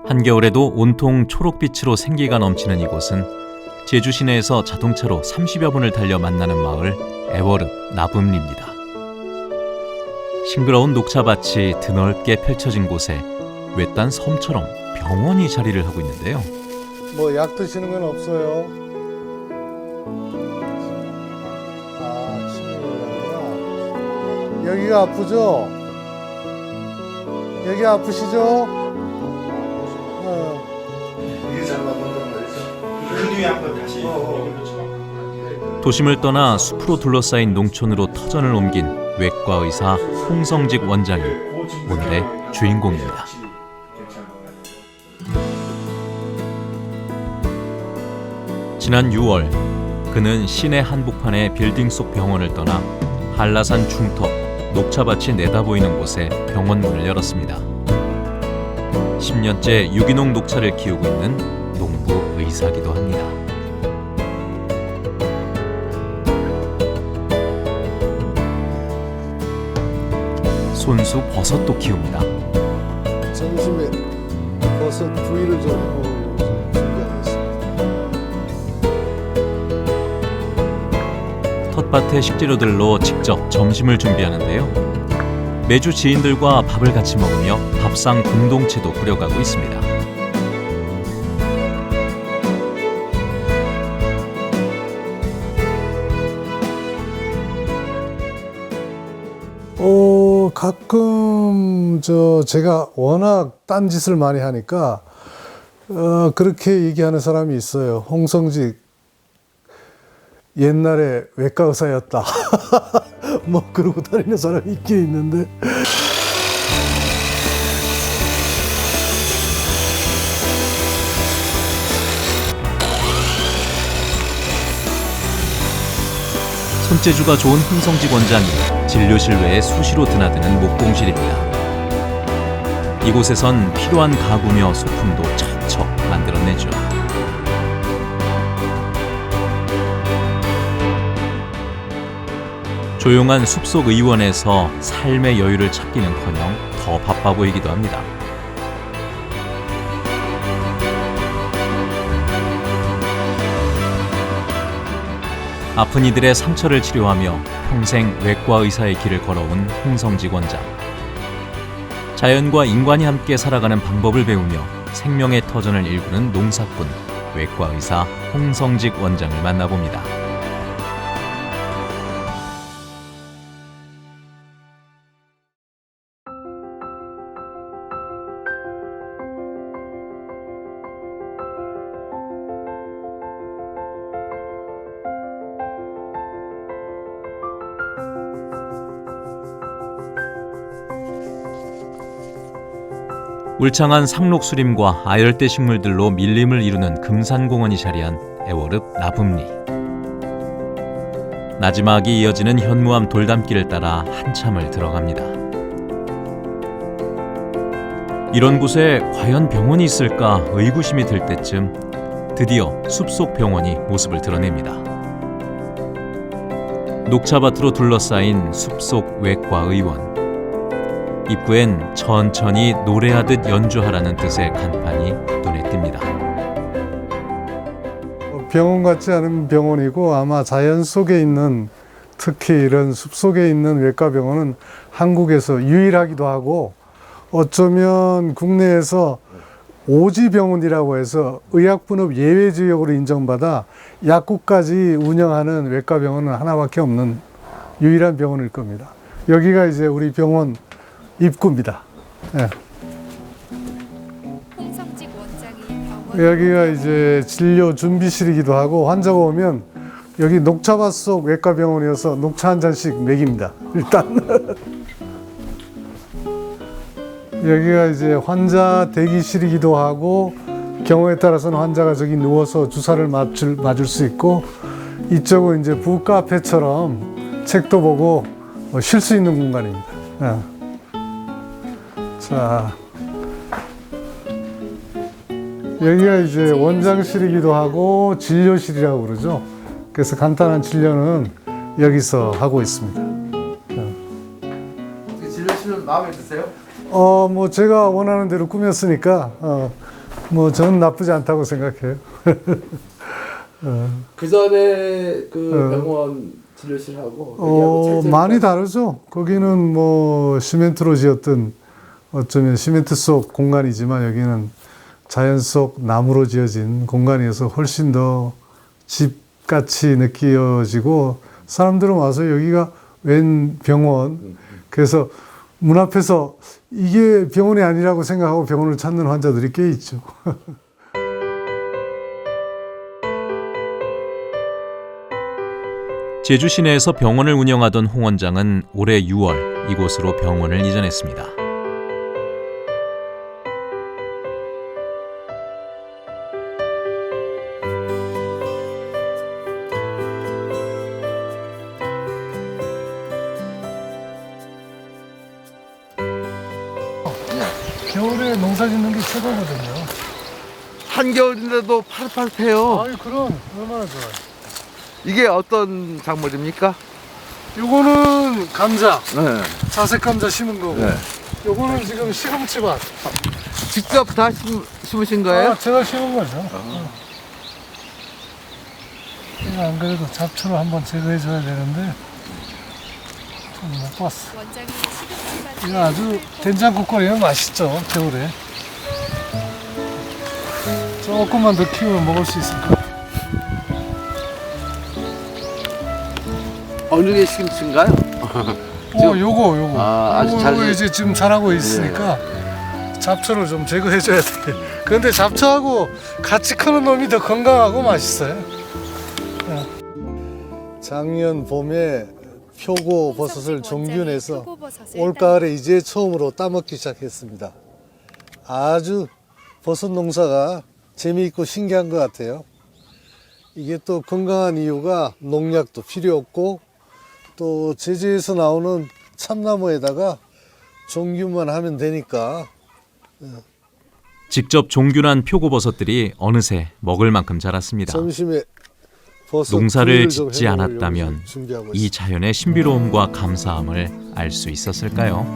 한겨울에도 온통 초록빛으로 생기가 넘치는 이곳은 제주 시내에서 자동차로 30여 분을 달려 만나는 마을 애월읍 나붐리입니다. 싱그러운 녹차밭이 드넓게 펼쳐진 곳에 외딴 섬처럼 병원이 자리를 하고 있는데요. 뭐 약 드시는 건 없어요? 아, 침이구나. 여기가 아프죠? 여기 아프시죠? 이게 잘 맞는단 말이죠. 근육이 한번 다시. 도심을 떠나 숲으로 둘러싸인 농촌으로 터전을 옮긴 외과 의사 홍성직 원장이 오늘의 주인공입니다. 지난 6월 그는 시내 한복판의 빌딩 속 병원을 떠나 한라산 중턱 녹차밭이 내다보이는 곳에 병원 문을 열었습니다. 10년째 유기농 녹차를 키우고 있는 농부 의사기도 합니다. 손수 버섯도 키웁니다. 점심에 버섯 구이를 좀 준비하겠습니다. 텃밭의 식재료들로 직접 점심을 준비하는데요. 매주 지인들과 밥을 같이 먹으며 밥상 공동체도 꾸려가고 있습니다. 가끔 제가 워낙 딴짓을 많이 하니까 그렇게 얘기하는 사람이 있어요. 홍성직 옛날에 외과 의사였다. 뭐 그러고 다니는 사람이 있긴 있는데. 손재주가 좋은 홍성직 원장이 진료실 외에 수시로 드나드는 목공실입니다. 이곳에선 필요한 가구며 소품도 척척 만들어내죠. 조용한 숲속 의원에서 삶의 여유를 찾기는커녕 더 바빠 보이기도 합니다. 아픈 이들의 상처를 치료하며 평생 외과 의사의 길을 걸어온 홍성직 원장. 자연과 인간이 함께 살아가는 방법을 배우며 생명의 터전을 일구는 농사꾼 외과 의사 홍성직 원장을 만나봅니다. 울창한 상록수림과 아열대 식물들로 밀림을 이루는 금산공원이 자리한 애월읍 나붐리. 나지막이 이어지는 현무암 돌담길을 따라 한참을 들어갑니다. 이런 곳에 과연 병원이 있을까 의구심이 들 때쯤 드디어 숲속 병원이 모습을 드러냅니다. 녹차밭으로 둘러싸인 숲속 외과 의원. 입구엔 천천히 노래하듯 연주하라는 뜻의 간판이 눈에 띕니다. 병원 같지 않은 병원이고 아마 자연 속에 있는, 특히 이런 숲속에 있는 외과 병원은 한국에서 유일하기도 하고 어쩌면 국내에서 오지병원이라고 해서 의약분업 예외지역으로 인정받아 약국까지 운영하는 외과 병원은 하나밖에 없는 유일한 병원일 겁니다. 여기가 이제 우리 병원 입구입니다. 네. 홍성직 원장이 병원 여기가 이제 진료 준비실이기도 하고 환자가 오면 여기 녹차밭 속 외과 병원이어서 녹차 한 잔씩 먹입니다. 일단 여기가 이제 환자 대기실이기도 하고 경우에 따라서는 환자가 저기 누워서 주사를 맞을 수 있고 이쪽은 이제 북카페처럼 책도 보고 쉴 수 있는 공간입니다. 네. 자, 여기가 이제 원장실이기도 하고 진료실이라고 그러죠. 그래서 간단한 진료는 여기서 하고 있습니다. 진료실은 마음에 드세요? 뭐 제가 원하는 대로 꾸몄으니까 뭐 저는 나쁘지 않다고 생각해요. 그 전에 그 병원 진료실하고 여기하고 차이점이 많이 다르죠. 거기는 뭐 시멘트로 지었던 어쩌면 시멘트 속 공간이지만 여기는 자연 속 나무로 지어진 공간이어서 훨씬 더 집같이 느껴지고 사람들은 와서 여기가 웬 병원 그래서 문 앞에서 이게 병원이 아니라고 생각하고 병원을 찾는 환자들이 꽤 있죠. 제주 시내에서 병원을 운영하던 홍 원장은 올해 6월 이곳으로 병원을 이전했습니다. 겨울에 농사 짓는 게 최고거든요. 한겨울인데도 파릇파릇해요. 아유 그럼 얼마나 좋아요. 이게 어떤 작물입니까? 요거는 감자, 네. 자색 감자 심은 거고 네. 요거는 지금 시금치밭. 직접 다 심으신 거예요? 제가 심은 거죠. 이거 안 그래도 잡초를 한번 제거해 줘야 되는데 좀 못 봤어. 원장이 시금치밭에 이거 아주 된장국 끓이면 맛있죠, 겨울에. 조금만 더 키우면 먹을 수 있을 거야. 어느 게 시금치인가요? 요거. 아주 요거 잘 이제 지금 자라고 있으니까 잡초를 좀 제거해 줘야 돼. 그런데 잡초하고 같이 크는 놈이 더 건강하고 맛있어요. 작년 봄에 표고 버섯을 종균해서 올가을에 이제 처음으로 따먹기 시작했습니다. 아주 버섯 농사가 재미있고 신기한 것 같아요. 이게 또 건강한 이유가 농약도 필요 없고 또 제주에서 나오는 참나무에다가 종균만 하면 되니까. 직접 종균한 표고버섯들이 어느새 먹을 만큼 자랐습니다. 점심에 버섯 농사를 구이를 좀 짓지 해먹으려고 않았다면 준비하고 이 있습니다. 자연의 신비로움과 감사함을 알 수 있었을까요?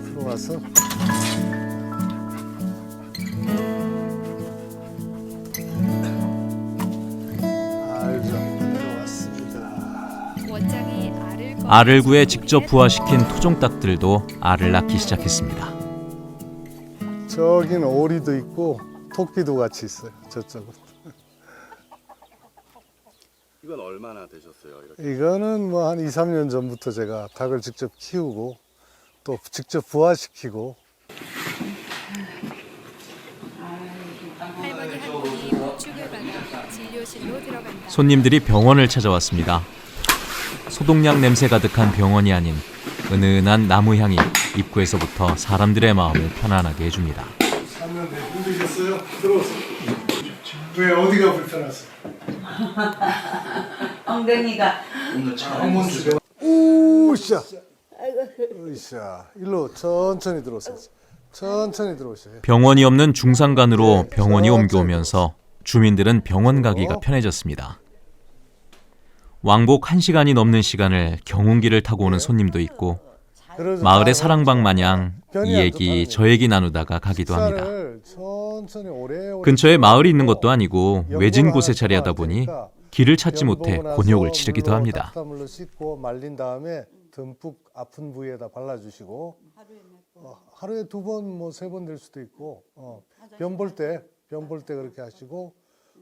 들어와서 들어왔습니다. 원장이 알을 구해 직접 부화시킨 토종닭들도 알을 낳기 시작했습니다. 저기는 오리도 있고 토끼도 같이 있어요. 저쪽은. 이건 얼마나 되셨어요? 이렇게? 이거는 뭐 한 2, 3년 전부터 제가 닭을 직접 키우고 또 직접 부화시키고. 할머니 한 분이 보충을 받아 진료실로 들어간다. 손님들이 병원을 찾아왔습니다. 소독약 냄새 가득한 병원이 아닌 은은한 나무 향이 입구에서부터 사람들의 마음을 편안하게 해줍니다. 샀는데 힘드셨어요? 들어오세요. 왜 어디가 불편하세요? 엉덩이가 우샤. 으쌰. 일로 천천히 들어오세요. 천천히 들어오세요. 병원이 없는 중산간으로 병원이 옮겨오면서 주민들은 병원 가기가 편해졌습니다. 왕복 1시간이 넘는 시간을 경운기를 타고 오는 손님도 있고 마을의 사랑방 마냥 이 얘기 저 얘기 나누다가 가기도 합니다. 근처에 마을이 있는 것도 아니고 외진 곳에 자리하다 보니 길을 찾지 못해 곤욕을 치르기도 합니다. 물로 씻고 말린 다음에 듬뿍 아픈 부위에다 발라주시고 하루에 2번 뭐 3번 될 수도 있고 병 볼 때 그렇게 하시고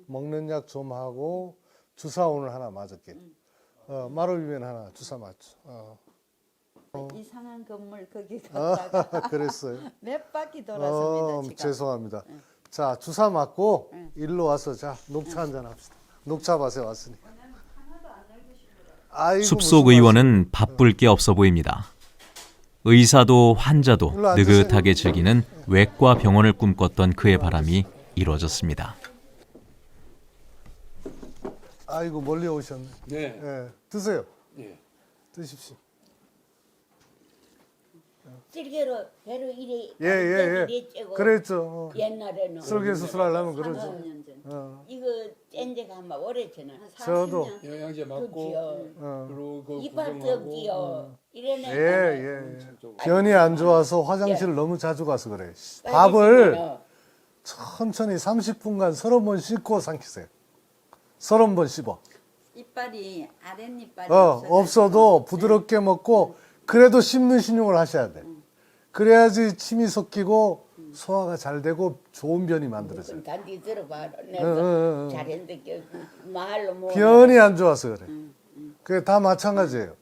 먹는 약 좀 하고 주사 오늘 하나 맞을게. 마루비면 하나 주사 맞죠. 이상한 건물 거기 갔다가 그랬어요. 몇 바퀴 돌았습니다. 지금. 죄송합니다. 자 주사 맞고 일로 와서 자 녹차 한잔 합시다. 녹차밭에 왔으니. 아이고, 숲속 무슨 의원은 바쁠 게 없어 보입니다. 의사도 환자도 느긋하게 즐기는 외과 병원을 꿈꿨던 그의 바람이 이루어졌습니다. 아이고 멀리 오셨네. 네. 예, 드세요. 예. 드십시오. 쓸개로 배로 이래 예. 이래 그랬죠. 옛날에는 쓸개 수술하려면 그러죠. 30년 전. 어. 이거 뗀지가 아마 오래전에 한 40년. 저도. 영양제 맞고 어. 그리고 그 이빨도 구경하고 없지요. 이래는 예. 변이 안 좋아서 화장실 너무 자주 가서 그래. 밥을 천천히 30분간 30번 씻고 삼키세요. 30번 씹어. 이빨이 아랫이빨이 없어도 부드럽게 먹고 그래도 씹는 신용을 하셔야 돼. 그래야지 침이 섞이고 소화가 잘 되고 좋은 변이 만들어져요. 단디 들어봐. 내가 잘했는데 말로 뭐 변이 안 좋아서 그래. 그게 다 마찬가지예요.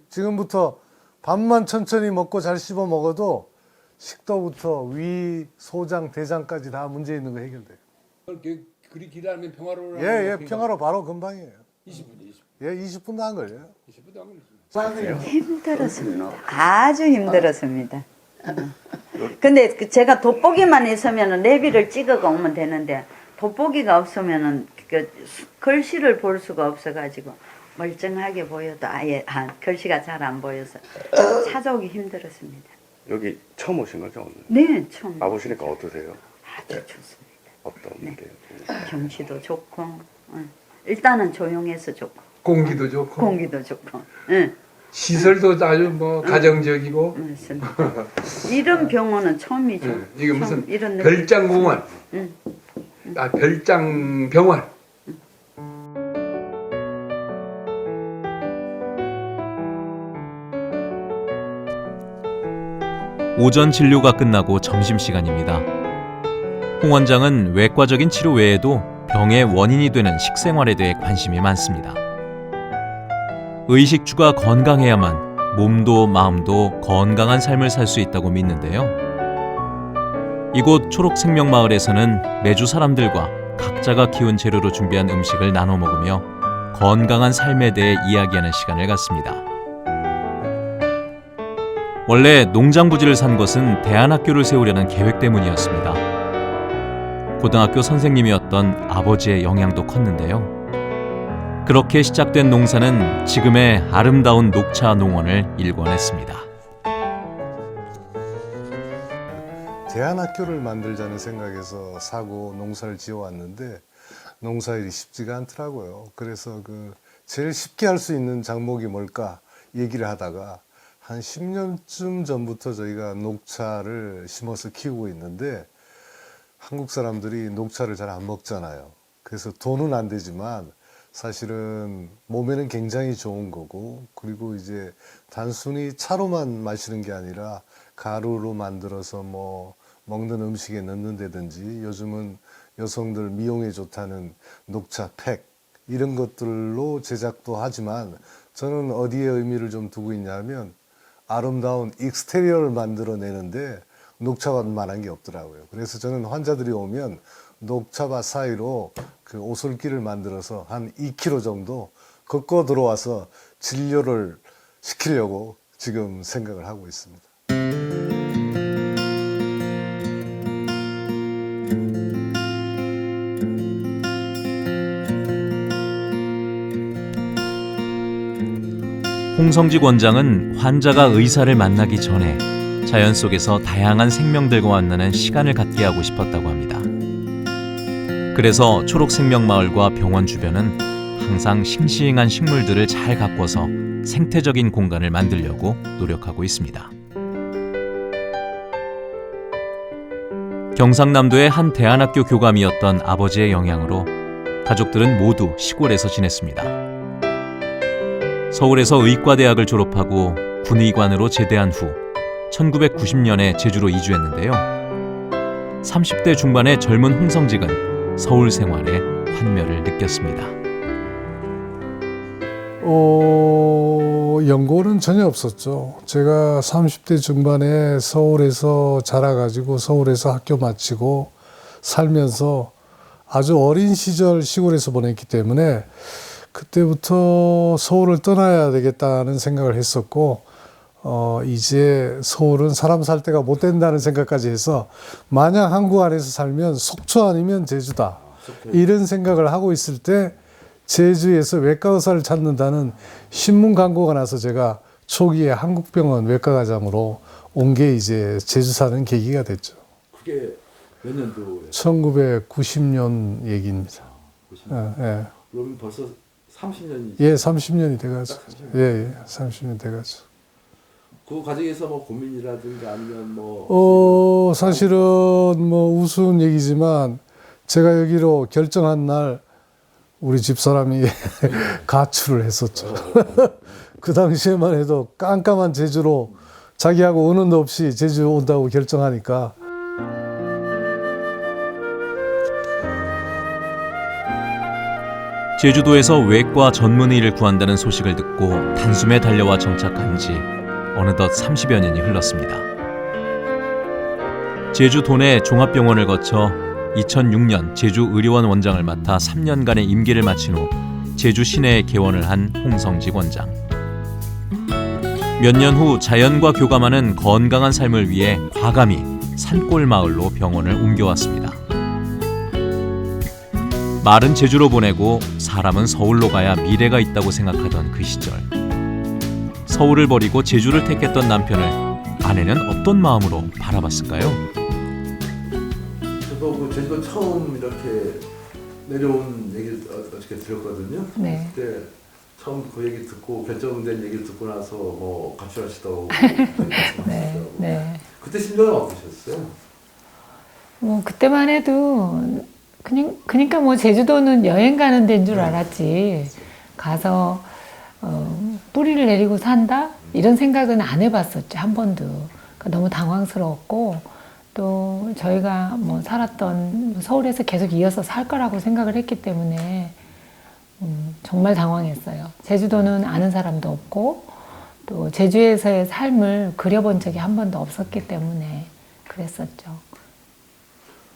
지금부터 밥만 천천히 먹고 잘 씹어 먹어도 식도부터 위, 소장, 대장까지 다 문제 있는 거 해결돼요. 그리 길하면 평화로워. 예, 평화로 바로 금방이에요. 20분. 예, 20분도 안 걸려요. 20분도 안 걸렸어요. 힘들었습니다. 아주 힘들었습니다. 근데 제가 돋보기만 있으면 내비를 찍어가 오면 되는데 돋보기가 없으면은 글씨를 볼 수가 없어가지고 멀쩡하게 보여도 아예 글씨가 잘 안 보여서 찾아오기 힘들었습니다. 여기 처음 오신 거죠 오늘? 네, 처음. 와보시니까 어떠세요? 아주 좋습니다. 어떤 게? 경치도 좋고, 일단은 조용해서 좋고, 공기도 좋고 공기도 좋고, 응. 시설도 아주 뭐 가정적이고. 맞습니다. 이런 병원은 처음이죠. 이게 무슨 이런 느낌. 별장공원. 별장병원. 오전 진료가 끝나고 점심시간입니다. 홍 원장은 외과적인 치료 외에도 병의 원인이 되는 식생활에 대해 관심이 많습니다. 의식주가 건강해야만 몸도 마음도 건강한 삶을 살 수 있다고 믿는데요. 이곳 초록생명마을에서는 매주 사람들과 각자가 키운 재료로 준비한 음식을 나눠 먹으며 건강한 삶에 대해 이야기하는 시간을 갖습니다. 원래 농장 부지를 산 것은 대안학교를 세우려는 계획 때문이었습니다. 고등학교 선생님이었던 아버지의 영향도 컸는데요. 그렇게 시작된 농사는 지금의 아름다운 녹차 농원을 일궈냈습니다. 대안학교를 만들자는 생각에서 사고 농사를 지어왔는데 농사일이 쉽지가 않더라고요. 그래서 제일 쉽게 할 수 있는 작목이 뭘까 얘기를 하다가 한 10년쯤 전부터 저희가 녹차를 심어서 키우고 있는데 한국 사람들이 녹차를 잘 안 먹잖아요. 그래서 돈은 안 되지만 사실은 몸에는 굉장히 좋은 거고, 그리고 이제 단순히 차로만 마시는 게 아니라 가루로 만들어서 뭐 먹는 음식에 넣는다든지, 요즘은 여성들 미용에 좋다는 녹차 팩 이런 것들로 제작도 하지만, 저는 어디에 의미를 좀 두고 있냐면 아름다운 익스테리어를 만들어내는데 녹차밭만한 게 없더라고요. 그래서 저는 환자들이 오면 녹차밭 사이로 오솔길을 만들어서 한 2km 정도 걷고 들어와서 진료를 시키려고 지금 생각을 하고 있습니다. 홍성직 원장은 환자가 의사를 만나기 전에 자연 속에서 다양한 생명들과 만나는 시간을 갖게 하고 싶었다고 합니다. 그래서 초록생명마을과 병원 주변은 항상 싱싱한 식물들을 잘 가꿔서 생태적인 공간을 만들려고 노력하고 있습니다. 경상남도의 한 대안학교 교감이었던 아버지의 영향으로 가족들은 모두 시골에서 지냈습니다. 서울에서 의과대학을 졸업하고 군의관으로 제대한 후 1990년에 제주로 이주했는데요. 30대 중반의 젊은 홍성직은 서울 생활에 환멸을 느꼈습니다. 연고는 전혀 없었죠. 제가 30대 중반에 서울에서 자라가지고 서울에서 학교 마치고 살면서 아주 어린 시절 시골에서 보냈기 때문에 그때부터 서울을 떠나야 되겠다는 생각을 했었고, 이제 서울은 사람 살 데가 못 된다는 생각까지 해서, 만약 한국 안에서 살면 속초 아니면 제주다, 이런 생각을 하고 있을 때 제주에서 외과 의사를 찾는다는 신문 광고가 나서 제가 초기에 한국병원 외과과장으로 온 게 이제 제주 사는 계기가 됐죠. 그게 몇 년도예요? 1990년 얘기입니다. 90년. 예, 그러면 벌써 30년이죠. 예, 30년이 돼가죠. 딱 30년. 예, 30년 돼가죠. 그 과정에서 뭐 고민이라든가 아니면 뭐 사실은 뭐 우스운 얘기지만 제가 여기로 결정한 날 우리 집사람이 가출을 했었죠. 그 당시에만 해도 깜깜한 제주로 자기하고 은은도 없이 제주 온다고 결정하니까 제주도에서 외과 전문의를 구한다는 소식을 듣고 단숨에 달려와 정착한 지 어느덧 30여 년이 흘렀습니다. 제주 도내 종합병원을 거쳐 2006년 제주 의료원 원장을 맡아 3년간의 임기를 마친 후 제주 시내에 개원을 한 홍성직 원장. 몇 년 후 자연과 교감하는 건강한 삶을 위해 과감히 산골 마을로 병원을 옮겨왔습니다. 말은 제주로 보내고 사람은 서울로 가야 미래가 있다고 생각하던 그 시절. 서울을 버리고 제주를 택했던 남편을 아내는 어떤 마음으로 바라봤을까요? 저도 그 제주도 처음 이렇게 내려온 얘기를 어떻게 들었거든요. 네. 그때 처음 그 얘기 듣고 결정된 얘기를 듣고 나서 뭐 가출하시다고 네, 네. 그때 심정은 어떠셨어요? 뭐 그때만 해도 그러니까 뭐 제주도는 여행 가는 데인 줄 알았지. 가서 뿌리를 내리고 산다 이런 생각은 안 해봤었죠, 한 번도. 그러니까 너무 당황스러웠고 또 저희가 뭐 살았던 서울에서 계속 이어서 살 거라고 생각을 했기 때문에 정말 당황했어요. 제주도는 아는 사람도 없고 또 제주에서의 삶을 그려본 적이 한 번도 없었기 때문에 그랬었죠.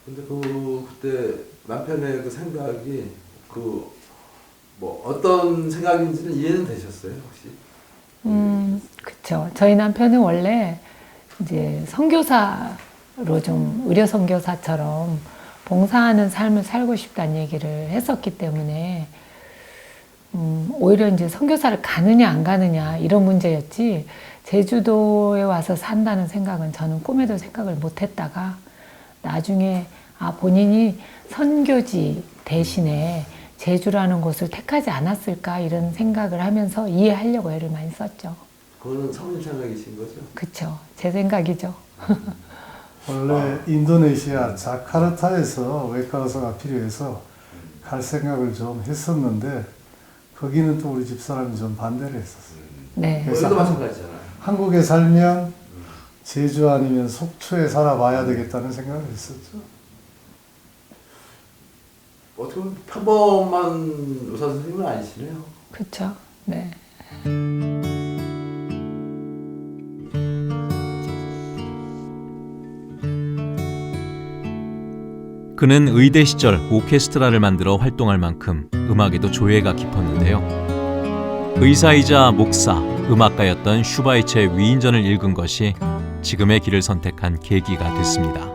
근데 그때 남편의 그 생각이 그 뭐 어떤 생각인지는 이해는 되셨어요, 혹시? 그쵸. 저희 남편은 원래 이제 선교사로 좀 의료 선교사처럼 봉사하는 삶을 살고 싶다는 얘기를 했었기 때문에 오히려 이제 선교사를 가느냐 안 가느냐 이런 문제였지 제주도에 와서 산다는 생각은 저는 꿈에도 생각을 못 했다가 나중에 본인이 선교지 대신에 제주라는 곳을 택하지 않았을까 이런 생각을 하면서 이해하려고 애를 많이 썼죠. 그거는 성인 생각이신 거죠? 그쵸. 제 생각이죠. 원래 인도네시아 자카르타에서 외과 의사가 필요해서 갈 생각을 좀 했었는데 거기는 또 우리 집사람이 좀 반대를 했었어요. 네. 그래서 여기도 마찬가지잖아요. 한국에 살면 제주 아니면 속초에 살아봐야 되겠다는 생각을 했었죠. 어떻게 보면 평범한 의사 선생님은 아니시네요. 그쵸. 네. 그는 의대 시절 오케스트라를 만들어 활동할 만큼 음악에도 조예가 깊었는데요. 의사이자 목사, 음악가였던 슈바이처의 위인전을 읽은 것이 지금의 길을 선택한 계기가 됐습니다.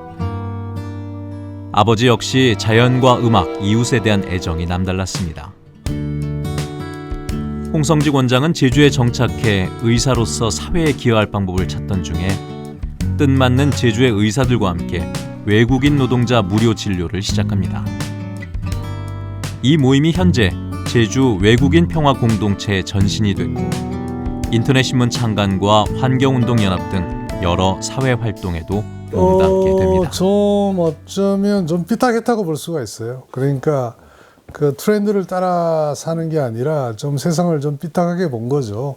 아버지 역시 자연과 음악, 이웃에 대한 애정이 남달랐습니다. 홍성직 원장은 제주에 정착해 의사로서 사회에 기여할 방법을 찾던 중에 뜻맞는 제주의 의사들과 함께 외국인 노동자 무료 진료를 시작합니다. 이 모임이 현재 제주 외국인 평화 공동체의 전신이 됐고 인터넷 신문 창간과 환경운동연합 등 여러 사회 활동에도 몸담게 됩니다. 좀 어쩌면 좀 삐딱했다고 볼 수가 있어요. 그러니까 그 트렌드를 따라 사는 게 아니라 좀 세상을 좀 삐딱하게 본 거죠.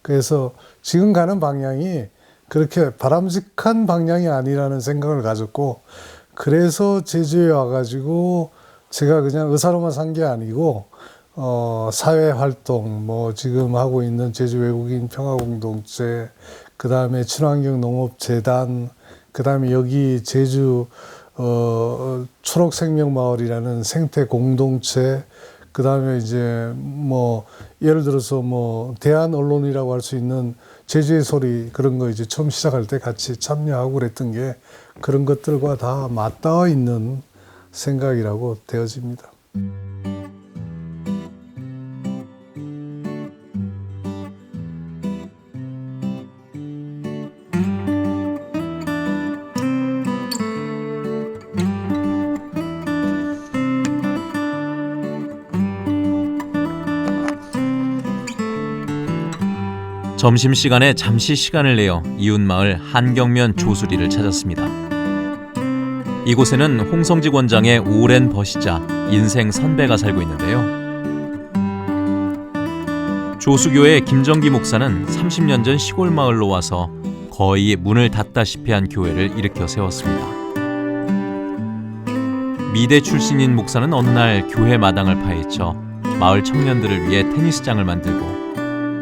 그래서 지금 가는 방향이 그렇게 바람직한 방향이 아니라는 생각을 가졌고 그래서 제주에 와가지고 제가 그냥 의사로만 산 게 아니고 사회 활동 뭐 지금 하고 있는 제주 외국인 평화공동체 그다음에 친환경 농업재단 그다음에 여기 제주 초록생명마을이라는 생태 공동체 그다음에 이제 뭐 예를 들어서 뭐 대한 언론이라고 할 수 있는 제주의 소리 그런 거 이제 처음 시작할 때 같이 참여하고 그랬던 게 그런 것들과 다 맞닿아 있는 생각이라고 되어집니다. 점심시간에 잠시 시간을 내어 이웃마을 한경면 조수리를 찾았습니다. 이곳에는 홍성직 원장의 오랜 벗이자 인생 선배가 살고 있는데요. 조수교의 김정기 목사는 30년 전 시골 마을로 와서 거의 문을 닫다시피 한 교회를 일으켜 세웠습니다. 미대 출신인 목사는 어느 날 교회 마당을 파헤쳐 마을 청년들을 위해 테니스장을 만들고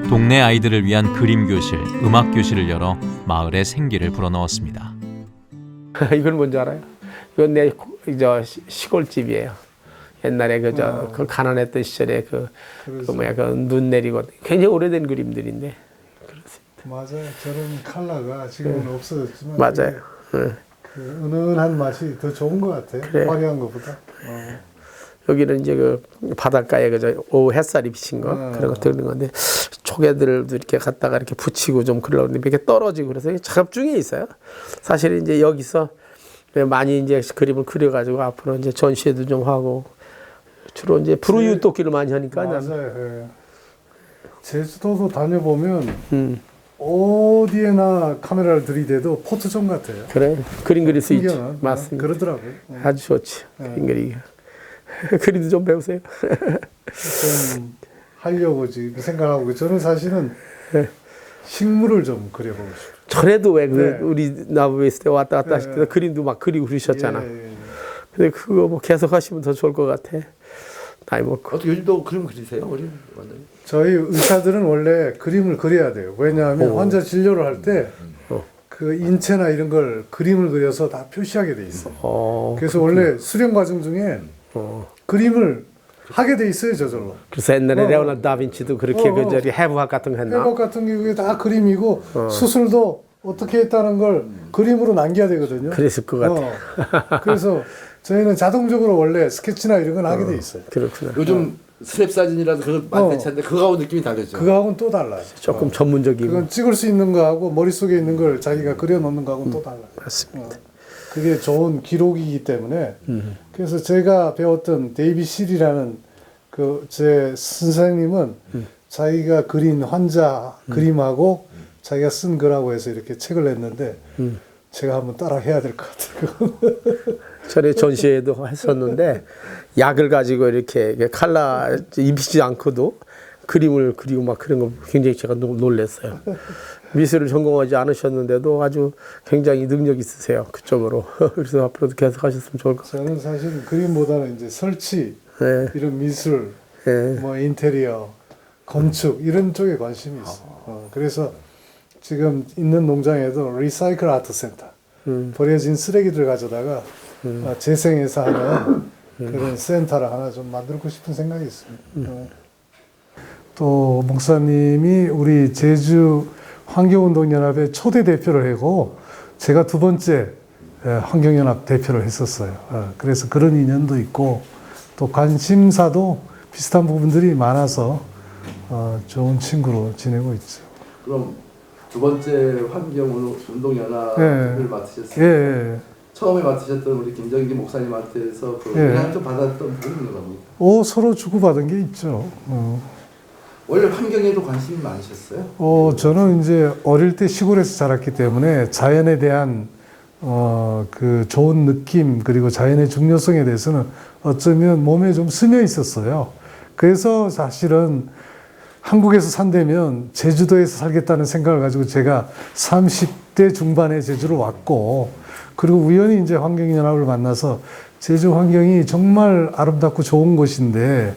동네 아이들을 위한 그림 교실, 음악 교실을 열어 마을에 생기를 불어넣었습니다. 이건 뭔지 알아요? 이건 내 시골집이에요. 옛날에 그 가난했던 시절에 그 눈 내리고 굉장히 오래된 그림들인데. 맞아요. 저런 컬러가 지금은 없어졌지만 맞아요. 그 은은한 맛이 더 좋은 것 같아요. 그래. 화려한 것보다. 여기는 이제 그 바닷가에 오후 햇살이 비친 거 그런 거 들는 건데 초계들도 이렇게 갖다가 이렇게 붙이고 좀 그러려고 하는데 이렇게 떨어지고 그래서 작업 중에 있어요. 사실 이제 여기서 많이 이제 그림을 그려가지고 앞으로 이제 전시회도 좀 하고 주로 이제 불우이웃 돕기를 많이 하니까. 맞아요. 예. 제주도도 다녀보면 어디에나 카메라를 들이대도 포토존 같아요. 그래 그림 그릴 수 있지. 풍경은. 맞습니다. 그러더라고요. 아주 좋지. 그림 그리기. 그림도 좀 배우세요. 좀 하려고 지금 생각하고 저는 사실은 식물을 좀 그려보고 싶어요. 전에도 왜 네. 우리 나무에 있을 때 왔다 갔다 하실 때 그림도 막 그리고 그러셨잖아. 예. 근데 그거 뭐 계속 하시면 더 좋을 것 같아. 나이 먹고. 요즘도 그림 그리세요? 우리 완전히. 저희 의사들은 원래 그림을 그려야 돼요. 왜냐하면 환자 진료를 할 때 그 인체나 이런 걸 그림을 그려서 다 표시하게 돼 있어요. 그래서 원래 수련 과정 중에 그림을 하게 돼 있어요, 저절로. 그래서 옛날에 레오나르도 다빈치도 그렇게 저기 해부학 같은 거 했나? 해박 같은 경우에 다 그림이고 수술도 어떻게 했다는 걸 그림으로 남겨야 되거든요. 그랬을 것 같아. 그래서 저희는 자동적으로 원래 스케치나 이런 건 하게 돼 있어요. 그렇구나. 요즘 스냅 사진이라도 그걸 많이 배치하는데 그거하고 느낌이 다르죠. 그거하고는 또 달라요. 조금 전문적이고. 그건 찍을 수 있는 거하고 머릿속에 있는 걸 자기가 그려놓는 거하고는 또 달라요. 맞습니다. 그게 좋은 기록이기 때문에 그래서 제가 배웠던 데이비 실이라는 그 제 선생님은 자기가 그린 환자 그림하고 자기가 쓴 거라고 해서 이렇게 책을 냈는데 제가 한번 따라 해야 될 것 같아요. 전에 전시회도 했었는데 약을 가지고 이렇게 칼라 입히지 않고도 그림을 그리고 막 그런 거 굉장히 제가 놀랐어요. 미술을 전공하지 않으셨는데도 아주 굉장히 능력 있으세요. 그쪽으로. 그래서 앞으로도 계속 하셨으면 좋을 것 같아요. 저는 사실 그림보다는 이제 설치, 네. 이런 미술, 네. 뭐 인테리어, 건축 이런 쪽에 관심이 있어요. 그래서 지금 있는 농장에도 리사이클 아트 센터, 버려진 쓰레기들 가져다가 재생해서 하는 그런 센터를 하나 좀 만들고 싶은 생각이 있습니다. 또 목사님이 우리 제주 환경운동연합의 초대 대표를 하고 제가 두 번째 환경연합 대표를 했었어요. 그래서 그런 인연도 있고 또 관심사도 비슷한 부분들이 많아서 좋은 친구로 지내고 있죠. 그럼 두 번째 환경운동연합을 예. 맡으셨어요. 예. 처음에 맡으셨던 우리 김정기 목사님한테서 그 영향을 좀 받았던 부분이 있는 겁니다. 서로 주고받은 게 있죠. 원래 환경에도 관심이 많으셨어요? 저는 이제 어릴 때 시골에서 자랐기 때문에 자연에 대한 그 좋은 느낌 그리고 자연의 중요성에 대해서는 어쩌면 몸에 좀 스며 있었어요. 그래서 사실은 한국에서 산다면 제주도에서 살겠다는 생각을 가지고 제가 30대 중반에 제주로 왔고 그리고 우연히 이제 환경연합을 만나서 제주 환경이 정말 아름답고 좋은 곳인데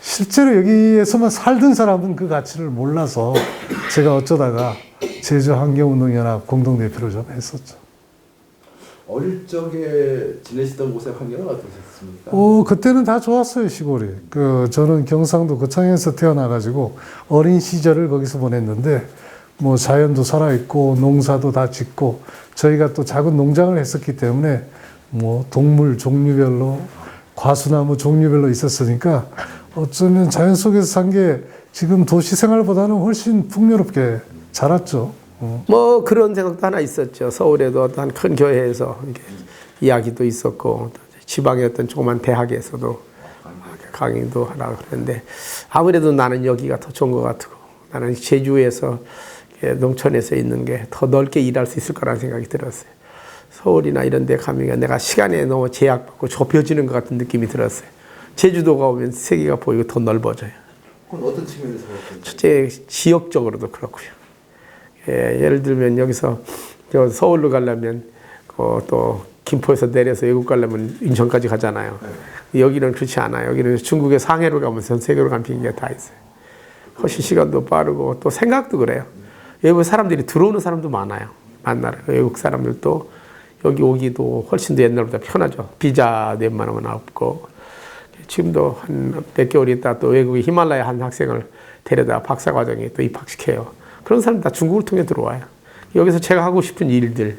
실제로 여기에서만 살던 사람은 그 가치를 몰라서 제가 어쩌다가 제주 환경운동연합 공동대표를 좀 했었죠. 어릴 적에 지내시던 곳의 환경은 어떠셨습니까? 그때는 다 좋았어요, 시골이. 저는 경상도 거창에서 태어나가지고 어린 시절을 거기서 보냈는데 뭐 자연도 살아있고 농사도 다 짓고 저희가 또 작은 농장을 했었기 때문에 뭐 동물 종류별로 과수나무 종류별로 있었으니까 어쩌면 자연 속에서 산 게 지금 도시 생활보다는 훨씬 풍요롭게 자랐죠. 뭐 그런 생각도 하나 있었죠. 서울에도 어떤 큰 교회에서 이렇게 이야기도 있었고 지방의 어떤 조그만 대학에서도 강의도 하라 그랬는데 아무래도 나는 여기가 더 좋은 것 같고 나는 제주에서 농촌에서 있는 게 더 넓게 일할 수 있을 거라는 생각이 들었어요. 서울이나 이런 데 가면 내가 시간에 너무 제약받고 좁혀지는 것 같은 느낌이 들었어요. 제주도가 오면 세계가 보이고 더 넓어져요. 그건 어떤 측면에서 그렇게? 첫째 지역적으로도 그렇고요. 예를 들면 여기서 서울로 가려면 또 김포에서 내려서 외국 가려면 인천까지 가잖아요. 여기는 그렇지 않아요. 여기는 중국의 상해로 가면 전 세계로 가는 비행기가 다 있어요. 훨씬 시간도 빠르고 또 생각도 그래요. 외국 사람들이 들어오는 사람도 많아요. 만나러 외국 사람들도 여기 오기도 훨씬 더 옛날보다 편하죠. 비자 웬만하면 없고. 지금도 한 몇 개월 있다 또 외국의 히말라야 한 학생을 데려다 박사과정에 또 입학시켜요. 그런 사람 다 중국을 통해 들어와요. 여기서 제가 하고 싶은 일들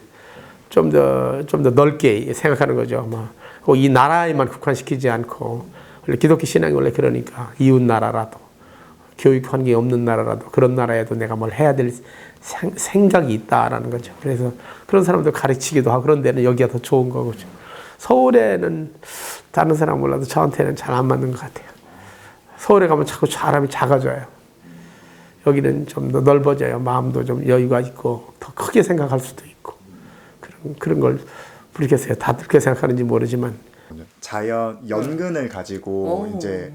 좀 더 넓게 생각하는 거죠. 이 나라에만 국한시키지 않고 원래 기독교 신앙이 원래 그러니까 이웃 나라라도 교육 환경이 없는 나라라도 그런 나라에도 내가 뭘 해야 될 생각이 있다라는 거죠. 그래서 그런 사람들 가르치기도 하고 그런 데는 여기가 더 좋은 거죠. 서울에는 다른 사람 몰라도 저한테는 잘 안 맞는 것 같아요. 서울에 가면 자꾸 사람이 작아져요. 여기는 좀 더 넓어져요. 마음도 좀 여유가 있고 더 크게 생각할 수도 있고 그런 걸 모르겠어요. 다들 그렇게 생각하는지 모르지만 자연 연근을 가지고 이제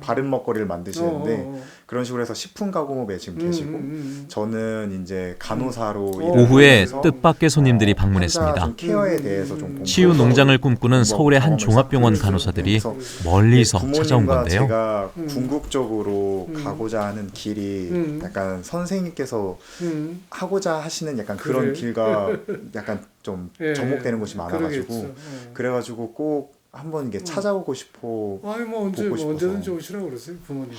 바른 먹거리를 만드시는데 그런 식으로 해서 식품 가공업에 지금 계시고 저는 이제 간호사로 오후에 뜻밖의 손님들이 방문했습니다. 좀 케어에 대해서 좀 치유 농장을 꿈꾸는 서울의 한 종합병원 간호사들이 멀리서 찾아온 건데요. 제가 궁극적으로 가고자 하는 길이 약간 선생님께서 하고자 하시는 약간 그런 길과 약간 좀 접목되는 곳이 많아가지고 그래가지고 꼭 한번 이게 찾아오고 싶어. 아니 뭐 언제든지 오시라고 그러세요 부모님이.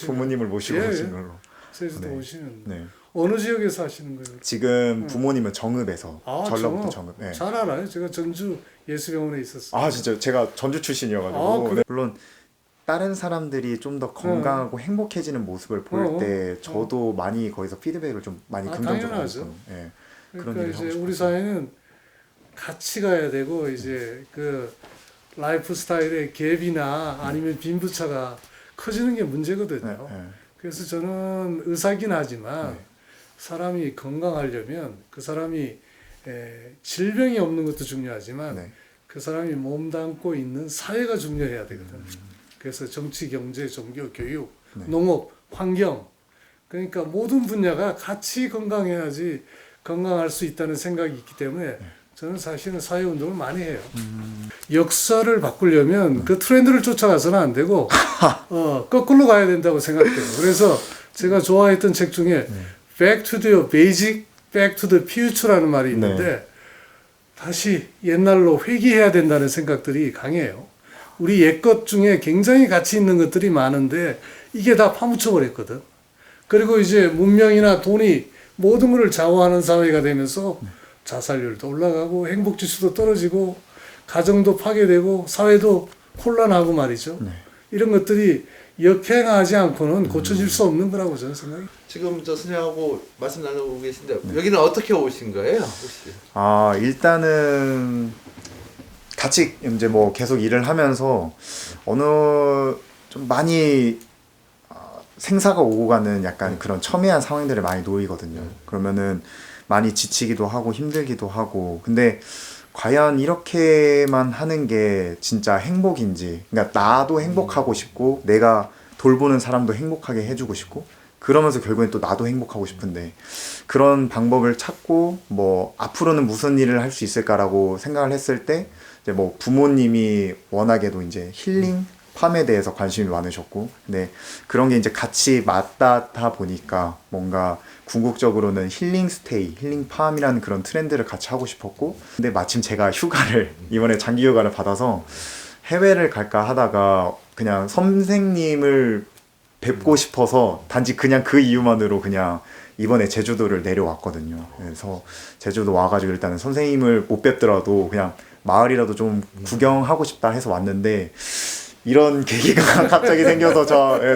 부모님을 모시고 오신 걸로. 제주도 오시면. 네. 어느 지역에서 하시는 거예요? 지금 부모님은 정읍에서 전라북도 정읍. 네. 잘 알아요. 제가 전주 예수병원에 있었어요. 아 진짜 제가 전주 출신이어가지고 그래? 물론 다른 사람들이 좀 더 건강하고 행복해지는 모습을 볼 때 저도 많이 거기서 피드백을 좀 많이 긍정적으로 당연하죠. 네. 그러니까 이제 우리 사회는 같이 가야 되고 이제 그 라이프 스타일의 갭이나 아니면 빈부차가 커지는 게 문제거든요. 그래서 저는 의사긴 하지만 사람이 건강하려면 그 사람이 질병이 없는 것도 중요하지만 그 사람이 몸담고 있는 사회가 중요해야 되거든. 그래서 정치, 경제, 종교, 교육, 농업, 환경 그러니까 모든 분야가 같이 건강해야지 건강할 수 있다는 생각이 있기 때문에 저는 사실은 사회운동을 많이 해요. 역사를 바꾸려면 그 트렌드를 쫓아가서는 안 되고 거꾸로 가야 된다고 생각해요. 그래서 제가 좋아했던 책 중에 Back to the Basic, Back to the Future라는 말이 있는데 다시 옛날로 회귀해야 된다는 생각들이 강해요. 우리 옛것 중에 굉장히 가치 있는 것들이 많은데 이게 다 파묻혀버렸거든. 그리고 이제 문명이나 돈이 모든 것을 좌우하는 사회가 되면서 자살률도 올라가고 행복지수도 떨어지고 가정도 파괴되고 사회도 혼란하고 말이죠. 이런 것들이 역행하지 않고는 고쳐질 수 없는 거라고 저는 생각해요. 지금 저 선생님하고 말씀 나누고 계신데 여기는 어떻게 오신 거예요? 혹시? 일단은 같이 이제 뭐 계속 일을 하면서 어느 좀 많이 생사가 오고 가는 약간 그런 첨예한 상황들에 많이 놓이거든요. 그러면은 많이 지치기도 하고 힘들기도 하고 근데 과연 이렇게만 하는 게 진짜 행복인지 그러니까 나도 행복하고 싶고 내가 돌보는 사람도 행복하게 해주고 싶고 그러면서 결국엔 또 나도 행복하고 싶은데 그런 방법을 찾고 뭐 앞으로는 무슨 일을 할 수 있을까라고 생각을 했을 때 이제 뭐 부모님이 워낙에도 이제 힐링 팜에 대해서 관심이 많으셨고 근데 그런 게 이제 같이 맞닿다 보니까 뭔가 궁극적으로는 힐링 스테이, 힐링 팜이라는 그런 트렌드를 같이 하고 싶었고 근데 마침 제가 휴가를 이번에 장기 휴가를 받아서 해외를 갈까 하다가 그냥 선생님을 뵙고 싶어서 단지 그냥 그 이유만으로 그냥 이번에 제주도를 내려왔거든요. 그래서 제주도 와가지고 일단은 선생님을 못 뵙더라도 그냥 마을이라도 좀 구경하고 싶다 해서 왔는데 이런 계기가 갑자기 생겨서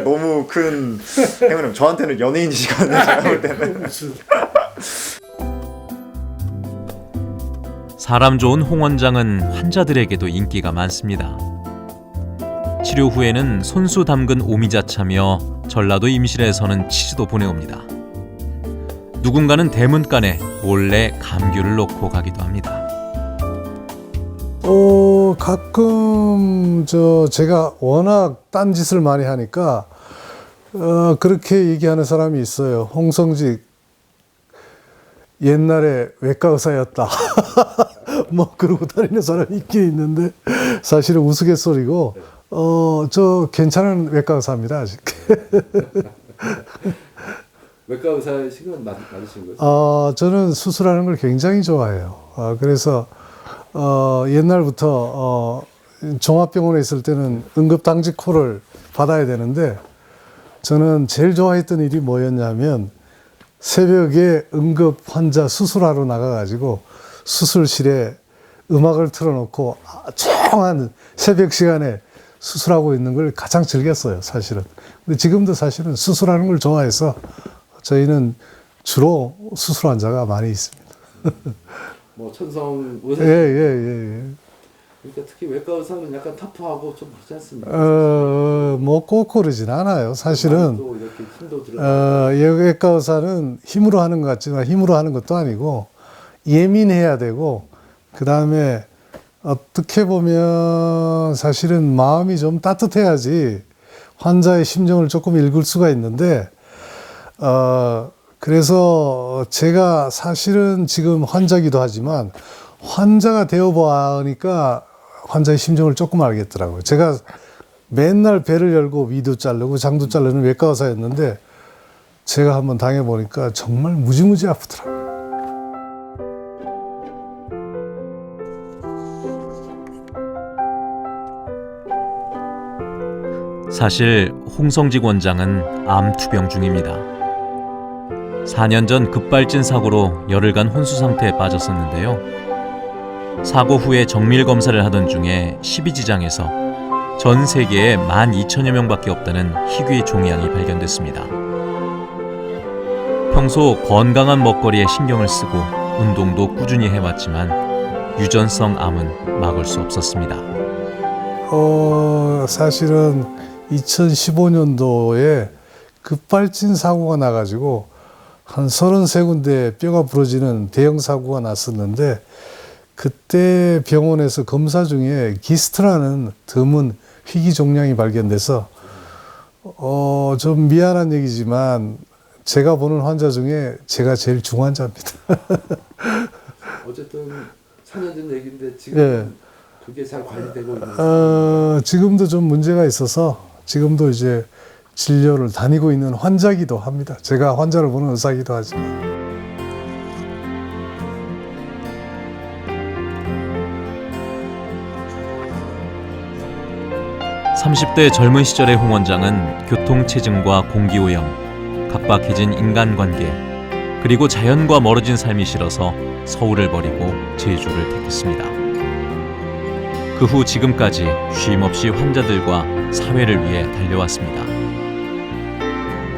너무 큰 행운이에요. 저한테는 연예인이시거든요. 제가 볼 때는. 사람 좋은 홍 원장은 환자들에게도 인기가 많습니다. 치료 후에는 손수 담근 오미자 차며 전라도 임실에서는 치즈도 보내옵니다. 누군가는 대문간에 몰래 감귤을 놓고 가기도 합니다. 가끔 제가 워낙 딴짓을 많이 하니까 그렇게 얘기하는 사람이 있어요. 홍성직 옛날에 외과 의사였다. 뭐 그러고 다니는 사람이 있긴 있는데 사실은 우스갯소리고 저 괜찮은 외과 의사입니다 아직. 외과 의사이신 건 맞으신 거죠? 저는 수술하는 걸 굉장히 좋아해요. 그래서 옛날부터 종합병원에 있을 때는 응급당직코를 받아야 되는데 저는 제일 좋아했던 일이 뭐였냐면 새벽에 응급 환자 수술하러 나가가지고 수술실에 음악을 틀어놓고 조용한 새벽 시간에 수술하고 있는 걸 가장 즐겼어요, 사실은. 근데 지금도 사실은 수술하는 걸 좋아해서 저희는 주로 수술 환자가 많이 있습니다. 뭐 천성 의사. 예. 그러니까 특히 외과 의사는 약간 터프하고 좀 그렇지 않습니까? 뭐 꼭 그러진 않아요. 사실은 또 이렇게 힘도 들어가고. 외과 의사는 힘으로 하는 것 같지만 힘으로 하는 것도 아니고 예민해야 되고 그 다음에 어떻게 보면 사실은 마음이 좀 따뜻해야지 환자의 심정을 조금 읽을 수가 있는데 그래서 제가 사실은 지금 환자기도 하지만 환자가 되어보니까 환자의 심정을 조금 알겠더라고요. 제가 맨날 배를 열고 위도 자르고 장도 자르는 외과 의사였는데 제가 한번 당해보니까 정말 무지무지 아프더라고요. 사실 홍성직 원장은 암 투병 중입니다. 4년 전 급발진 사고로 열흘간 혼수 상태에 빠졌었는데요. 사고 후에 정밀 검사를 하던 중에 십이지장에서 전 세계에 12,000여 명밖에 없다는 희귀 종양이 발견됐습니다. 평소 건강한 먹거리에 신경을 쓰고 운동도 꾸준히 해왔지만 유전성 암은 막을 수 없었습니다. 사실은 2015년도에 급발진 사고가 나가지고 한 33군데 뼈가 부러지는 대형 사고가 났었는데 그때 병원에서 검사 중에 기스트라는 드문 희귀 종양이 발견돼서 좀 미안한 얘기지만 제가 보는 환자 중에 제가 제일 중환자입니다. 어쨌든 4년 전 얘기인데 지금 예. 그게 잘 관리되고 있는 지금도 좀 문제가 있어서 지금도 이제 진료를 다니고 있는 환자기도 합니다. 제가 환자를 보는 의사기도 하지만. 30대 젊은 시절의 홍 원장은 교통체증과 공기오염, 각박해진 인간관계, 그리고 자연과 멀어진 삶이 싫어서 서울을 버리고 제주를 택했습니다. 그 후 지금까지 쉼없이 환자들과 사회를 위해 달려왔습니다.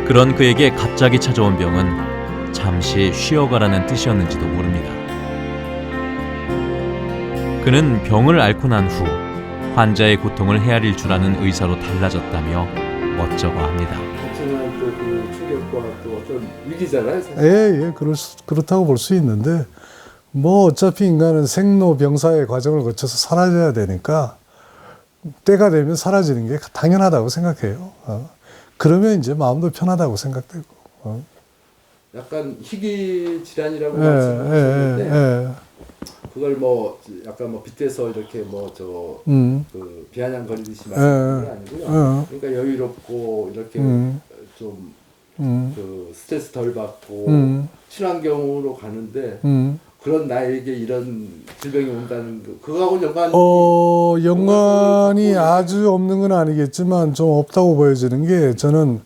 그런 그에게 갑자기 찾아온 병은 잠시 쉬어가라는 뜻이었는지도 모릅니다. 그는 병을 앓고 난 후 환자의 고통을 헤아릴 줄 아는 의사로 달라졌다며 멋쩍어 합니다. 엄청난 그 충격과 또 어떤 위기잖아요, 사실. 예, 그렇다고 볼 수 있는데 뭐 어차피 인간은 생로병사의 과정을 거쳐서 사라져야 되니까 때가 되면 사라지는 게 당연하다고 생각해요. 그러면 이제 마음도 편하다고 생각되고. 약간 희귀 질환이라고 말씀하셨는데 그걸 뭐 약간 뭐 빗대서 이렇게 뭐 그 비아냥거리듯이 말씀하시는 게 아니고요. 그러니까 여유롭고 이렇게 좀 그 스트레스 덜 받고 친환경으로 가는데 그런 나에게 이런 질병이 온다는 그거하고 연관이 아주 없는 건 아니겠지만 좀 없다고 보여지는 게 저는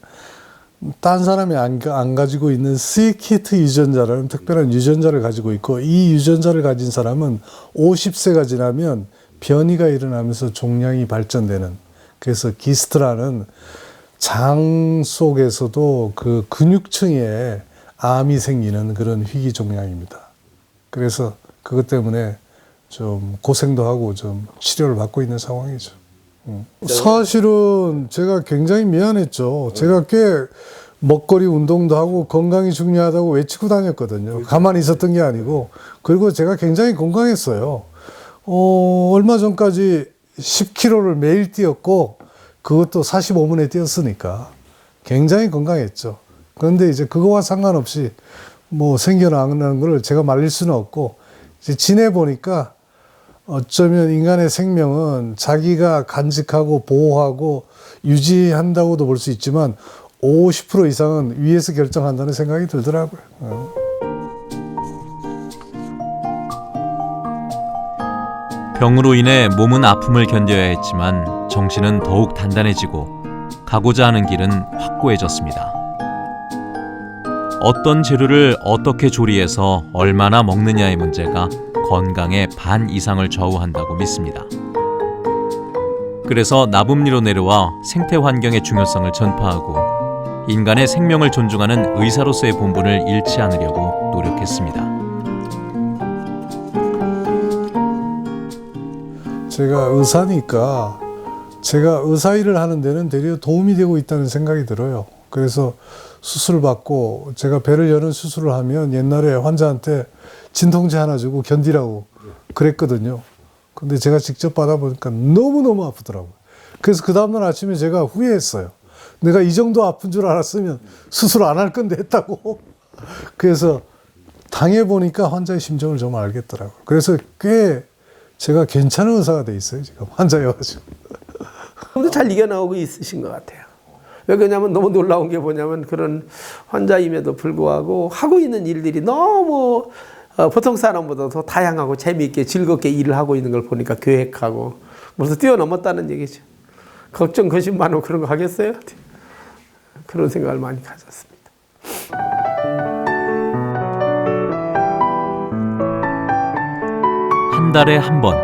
딴 사람이 안 가지고 있는 C키트 유전자라는 특별한 유전자를 가지고 있고 이 유전자를 가진 사람은 50세가 지나면 변이가 일어나면서 종양이 발전되는 그래서 기스트라는 장 속에서도 그 근육층에 암이 생기는 그런 희귀 종양입니다. 그래서 그것 때문에 좀 고생도 하고 좀 치료를 받고 있는 상황이죠. 사실은 제가 굉장히 미안했죠. 제가 꽤 먹거리 운동도 하고 건강이 중요하다고 외치고 다녔거든요. 가만히 있었던 게 아니고. 그리고 제가 굉장히 건강했어요. 얼마 전까지 10km를 매일 뛰었고 그것도 45분에 뛰었으니까 굉장히 건강했죠. 그런데 이제 그거와 상관없이 뭐 생겨나는 걸 제가 말릴 수는 없고 이제 지내보니까 어쩌면 인간의 생명은 자기가 간직하고 보호하고 유지한다고도 볼 수 있지만 50% 이상은 위에서 결정한다는 생각이 들더라고요. 병으로 인해 몸은 아픔을 견뎌야 했지만 정신은 더욱 단단해지고 가고자 하는 길은 확고해졌습니다. 어떤 재료를 어떻게 조리해서 얼마나 먹느냐의 문제가 건강의 반 이상을 좌우한다고 믿습니다. 그래서 나뵼리로 내려와 생태 환경의 중요성을 전파하고 인간의 생명을 존중하는 의사로서의 본분을 잃지 않으려고 노력했습니다. 제가 의사니까 제가 의사 일을 하는 데는 되려 도움이 되고 있다는 생각이 들어요. 그래서 수술을 받고 제가 배를 여는 수술을 하면 옛날에 환자한테 진통제 하나 주고 견디라고 그랬거든요. 근데 제가 직접 받아보니까 너무너무 아프더라고요. 그래서 그 다음날 아침에 제가 후회했어요. 내가 이 정도 아픈 줄 알았으면 수술 안 할 건데 했다고. 그래서 당해보니까 환자의 심정을 좀 알겠더라고요. 그래서 꽤 제가 괜찮은 의사가 돼 있어요. 지금 환자여가지고. 근데 잘 이겨나오고 있으신 것 같아요. 왜 그러냐면 너무 놀라운 게 뭐냐면 그런 환자임에도 불구하고 하고 있는 일들이 너무 보통 사람보다 더 다양하고 재미있게 즐겁게 일을 하고 있는 걸 보니까 계획하고 벌써 뛰어넘었다는 얘기죠. 걱정, 거심 많고 그런 거 하겠어요? 그런 생각을 많이 가졌습니다. 한 달에 한 번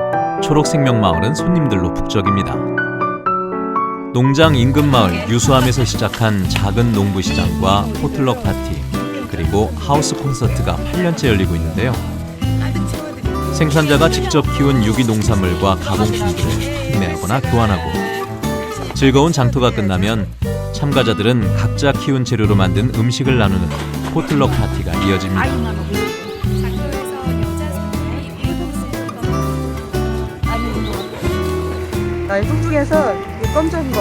초록생명마을은 손님들로 북적입니다. 농장 인근 마을 유수함에서 시작한 작은 농부시장과 포틀럭 파티 그리고 하우스 콘서트가 8년째 열리고 있는데요. 생산자가 직접 키운 유기 농산물과 가공품들을 판매하거나 교환하고 즐거운 장터가 끝나면 참가자들은 각자 키운 재료로 만든 음식을 나누는 포틀럭 파티가 이어집니다. 장터에서 여자 손님이 회복 쓰는 것 북쪽에서 검정 거.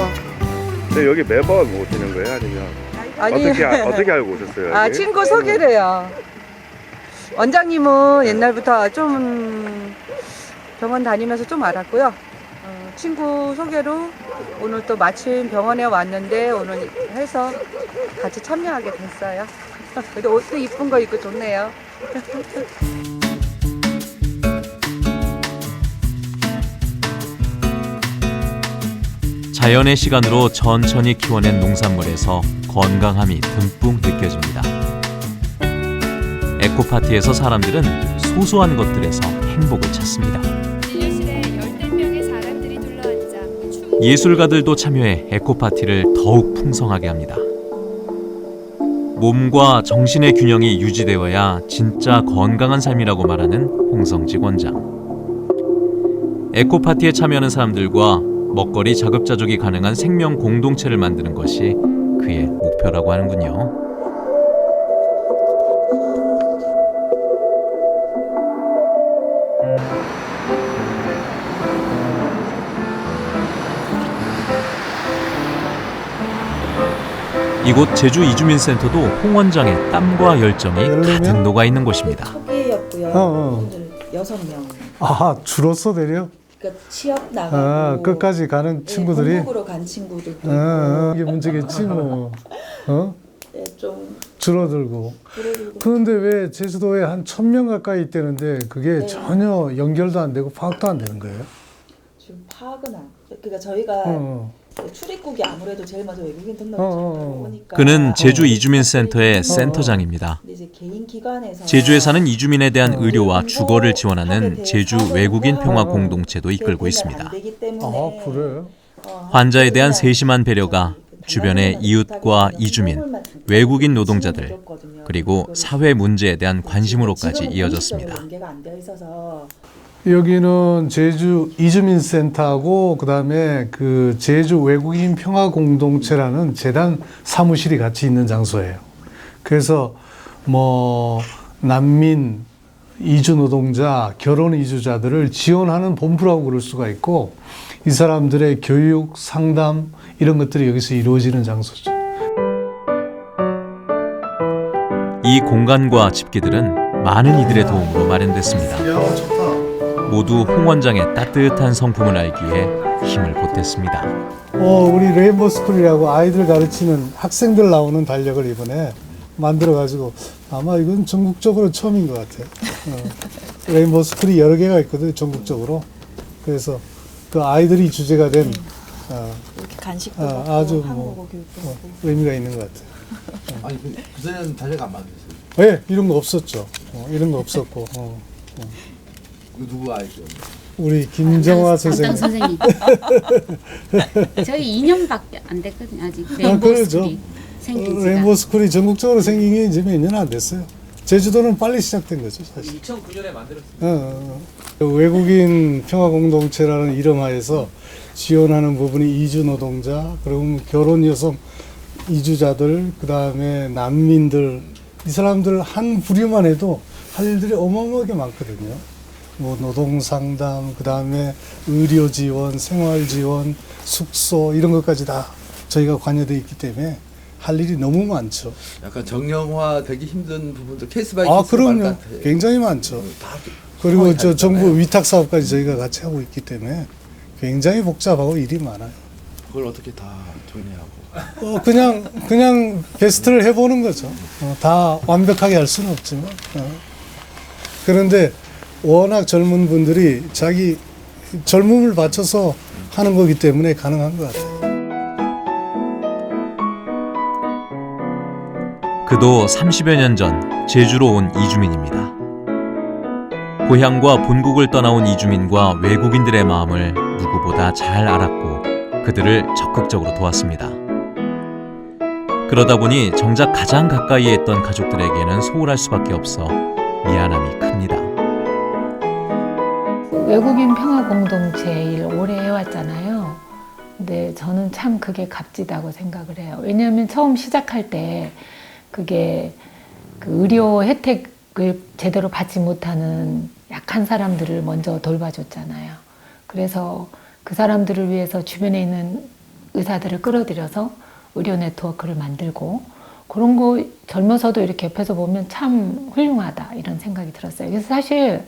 근데 여기 매번 오시는 거예요? 아니면 어떻게 알고 오셨어요? 여기? 친구 소개래요. 원장님은 옛날부터 좀 병원 다니면서 좀 알았고요. 친구 소개로 오늘 또 마침 병원에 왔는데 오늘 해서 같이 참여하게 됐어요. 근데 옷도 이쁜 거 입고 좋네요. 자연의 시간으로 천천히 키워낸 농산물에서 건강함이 듬뿍 느껴집니다. 에코파티에서 사람들은 소소한 것들에서 행복을 찾습니다. 진료실에 열댓 명의 사람들이 둘러앉아 예술가들도 참여해 에코파티를 더욱 풍성하게 합니다. 몸과 정신의 균형이 유지되어야 진짜 건강한 삶이라고 말하는 홍성직 원장. 에코파티에 참여하는 사람들과 먹거리 자급자족이 가능한 생명 공동체를 만드는 것이 그의 목표라고 하는군요. 이곳 제주 이주민센터도 홍 원장의 땀과 열정이 가득 녹아 있는 곳입니다. 초기였고요. 6명. 아, 줄었어 내려? 그러니까 취업 나가고 끝까지 가는 친구들이? 공복으로 간 친구들도 있고. 이게 문제겠지 뭐. 좀 줄어들고. 그런데 왜 제주도에 한 1,000명 가까이 있다는데 그게 전혀 연결도 안 되고 파악도 안 되는 거예요? 지금 파악은 안. 그러니까 저희가 출입국이 아무래도 제일 먼저 외국인 등록을 오니까. 그는 제주 이주민센터의 센터장입니다. 이제 개인 기관에서 제주에 사는 이주민에 대한 의료와 주거를 지원하는 제주 외국인 평화 공동체도 이끌고 있습니다. 아, 그래? 환자에 대한 세심한 배려가 주변의 이웃과 이주민, 외국인 노동자들, 그리고 사회 문제에 대한 관심으로까지 이어졌습니다. 여기는 제주 이주민센터하고 그다음에 그 제주 외국인 평화 공동체라는 재단 사무실이 같이 있는 장소예요. 그래서 뭐 난민, 이주 노동자, 결혼 이주자들을 지원하는 본부라고 그럴 수가 있고 이 사람들의 교육, 상담 이런 것들이 여기서 이루어지는 장소죠. 이 공간과 집기들은 많은 이들의 도움으로 마련됐습니다. 모두 홍 원장의 따뜻한 성품을 알기에 힘을 보탰습니다. 우리 레인보우 스쿨이라고 아이들 가르치는 학생들 나오는 달력을 이번에 만들어가지고 아마 이건 전국적으로 처음인 것 같아요. 레인보우 스쿨이 여러 개가 있거든요, 전국적으로. 그래서 그 아이들이 주제가 된 이렇게 간식도 먹고 아주 한국어 교육도 하고 의미가 있는 것 같아요. 아니 그전에는 달력 안 만들었어요. 네, 이런 거 없었죠. 이런 거 없었고. 이거 누구 아이죠? 우리 김정화 선생님. 선생님. 저희 2년밖에 안 됐거든요. 아직 그렇죠. 레인보우 스쿨이 생긴 지가. 레인보우 스쿨이 전국적으로 생긴 게 이제 몇 년 안 됐어요. 제주도는 빨리 시작된 거죠, 사실. 2009년에 만들었어요. 외국인 평화공동체라는 이름 하에서 지원하는 부분이 이주 노동자, 그리고 결혼 여성 이주자들, 그 다음에 난민들, 이 사람들 한 부류만 해도 할 일들이 어마어마하게 많거든요. 뭐 노동 상담, 그 다음에 의료 지원, 생활 지원, 숙소 이런 것까지 다 저희가 관여되어 있기 때문에 할 일이 너무 많죠. 약간 정형화 되기 힘든 부분도 케이스 바이 아, 케이스로 많을 그럼요. 것 같아요. 굉장히 많죠. 다 그리고 상황이 저 정부 다르잖아요. 위탁 사업까지 저희가 같이 하고 있기 때문에 굉장히 복잡하고 일이 많아요. 그걸 어떻게 다 정리하고. 그냥 베스트를 해보는 거죠. 다 완벽하게 할 수는 없지만. 그런데 워낙 젊은 분들이 자기 젊음을 바쳐서 하는 거기 때문에 가능한 것 같아요. 그도 30여 년 전 제주로 온 이주민입니다. 고향과 본국을 떠나온 이주민과 외국인들의 마음을 누구보다 잘 알았고 그들을 적극적으로 도왔습니다. 그러다 보니 정작 가장 가까이에 있던 가족들에게는 소홀할 수밖에 없어 미안함이 큽니다. 외국인 평화 공동체 일 오래 해왔잖아요. 근데 저는 참 그게 값지다고 생각을 해요. 왜냐하면 처음 시작할 때 그게 그 의료 혜택을 제대로 받지 못하는 약한 사람들을 먼저 돌봐줬잖아요. 그래서 그 사람들을 위해서 주변에 있는 의사들을 끌어들여서 의료 네트워크를 만들고 그런 거 젊어서도 이렇게 옆에서 보면 참 훌륭하다 이런 생각이 들었어요. 그래서 사실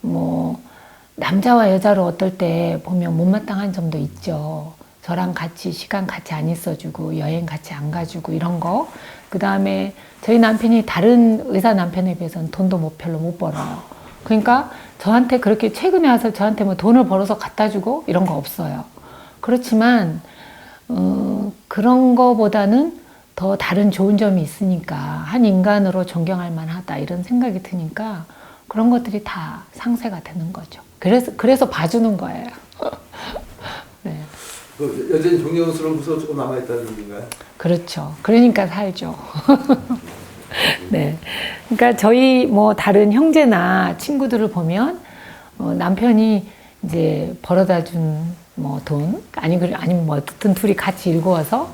뭐 남자와 여자로 어떨 때 보면 못마땅한 점도 있죠. 저랑 같이 시간 같이 안 있어주고 여행 같이 안 가주고 이런 거. 그 다음에 저희 남편이 다른 의사 남편에 비해서는 돈도 별로 못 벌어요. 그러니까 저한테 그렇게 최근에 와서 저한테 뭐 돈을 벌어서 갖다 주고 이런 거 없어요. 그렇지만 그런 거보다는 더 다른 좋은 점이 있으니까 한 인간으로 존경할 만하다 이런 생각이 드니까 그런 것들이 다 상쇄가 되는 거죠. 그래서 봐주는 거예요. 네. 여전히 존경스러운 구석가 조금 남아있다는 얘기인가요? 그렇죠. 그러니까 살죠. 네. 그러니까 저희 뭐 다른 형제나 친구들을 보면 남편이 이제 벌어다 준 뭐 돈 아니면 뭐 어쨌든 둘이 같이 일구어서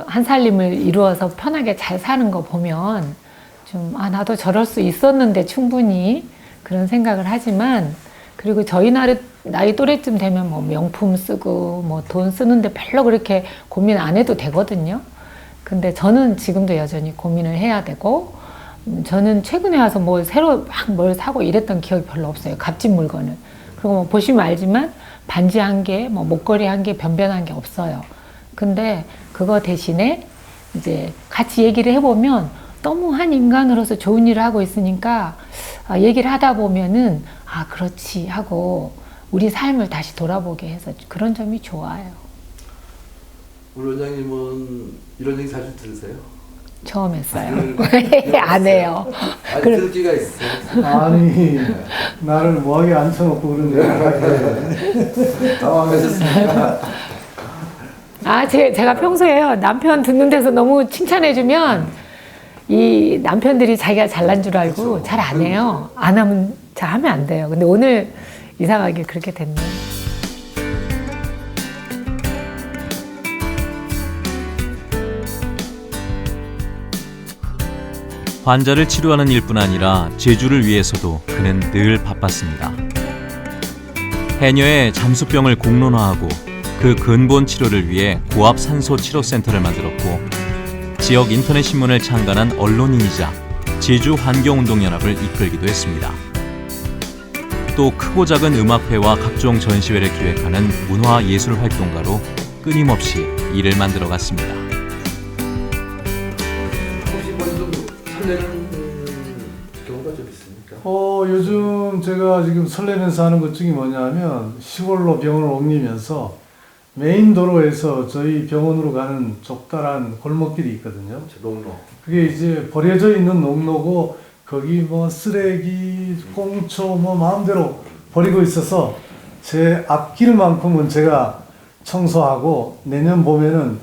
한 살림을 이루어서 편하게 잘 사는 거 보면 좀 나도 저럴 수 있었는데 충분히 그런 생각을 하지만 그리고 저희 나이 또래쯤 되면 뭐 명품 쓰고 뭐 돈 쓰는데 별로 그렇게 고민 안 해도 되거든요. 근데 저는 지금도 여전히 고민을 해야 되고 저는 최근에 와서 뭐 새로 막 뭘 사고 이랬던 기억이 별로 없어요. 값진 물건을. 그리고 뭐 보시면 알지만 반지 한 개, 뭐 목걸이 한 개 변변한 게 없어요. 근데 그거 대신에 이제 같이 얘기를 해보면 너무 한 인간으로서 좋은 일을 하고 있으니까 얘기를 하다 보면은 그렇지 하고 우리 삶을 다시 돌아보게 해서 그런 점이 좋아요. 우리 원장님은 이런 얘기 자주 들으세요? 처음 했어요. 안 해요. 아니 들을 기가 있어요. 아니, 나를 뭐하게 앉혀놓고 그러는데. 당황하셨습니까? 제가 평소에요. 남편 듣는 데서 너무 칭찬해주면 이 남편들이 자기가 잘난 줄 알고 잘 안 해요. 안 하면 자, 하면 안 돼요. 근데 오늘 이상하게 그렇게 됐네요. 환자를 치료하는 일뿐 아니라 제주를 위해서도 그는 늘 바빴습니다. 해녀의 잠수병을 공론화하고 그 근본 치료를 위해 고압 산소 치료센터를 만들었고 지역 인터넷 신문을 창간한 언론인이자 제주 환경운동연합을 이끌기도 했습니다. 또 크고 작은 음악회와 각종 전시회를 기획하는 문화예술활동가로 끊임없이 일을 만들어갔습니다. 혹시 뭐좀 설레는 경우가 좀 있습니까? 요즘 제가 지금 설레면서 하는 것 중에 뭐냐면 시골로 병원을 옮기면서 메인 도로에서 저희 병원으로 가는 좁다란 골목길이 있거든요. 농로. 그게 이제 버려져 있는 농로고 거기 뭐 쓰레기, 꽁초 뭐 마음대로 버리고 있어서 제 앞길만큼은 제가 청소하고 내년 봄에는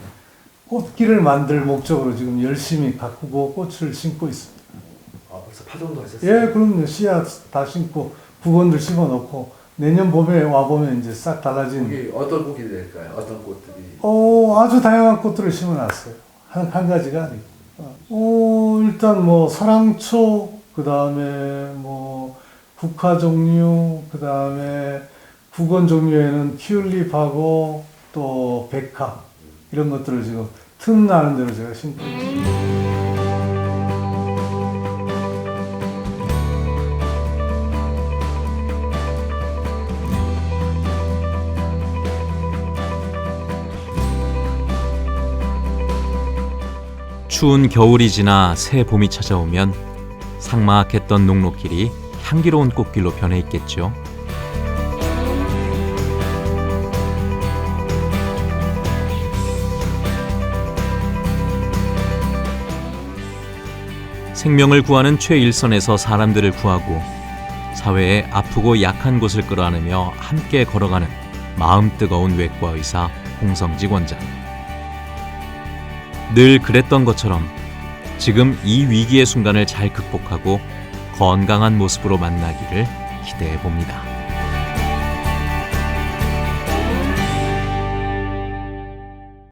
꽃길을 만들 목적으로 지금 열심히 가꾸고 꽃을 심고 있습니다. 아, 벌써 파종도 하셨어요? 예, 그럼요. 씨앗 다 심고 부건들 심어놓고 내년 봄에 와보면 이제 싹 달라진. 여기 어떤 꽃이 될까요? 어떤 꽃들이? 아주 다양한 꽃들을 심어놨어요. 한 가지가 아니고. 일단 뭐 사랑초, 그 다음에 뭐 국화 종류, 그 다음에 구건 종류에는 튤립하고 또 백화 이런 것들을 지금 틈나는 대로 제가 심고 있습니다. 추운 겨울이 지나 새 봄이 찾아오면 삭막했던 농로길이 향기로운 꽃길로 변해 있겠죠. 생명을 구하는 최일선에서 사람들을 구하고 사회의 아프고 약한 곳을 끌어안으며 함께 걸어가는 마음 뜨거운 외과 의사 홍성직 원장. 늘 그랬던 것처럼 지금 이 위기의 순간을 잘 극복하고 건강한 모습으로 만나기를 기대해 봅니다.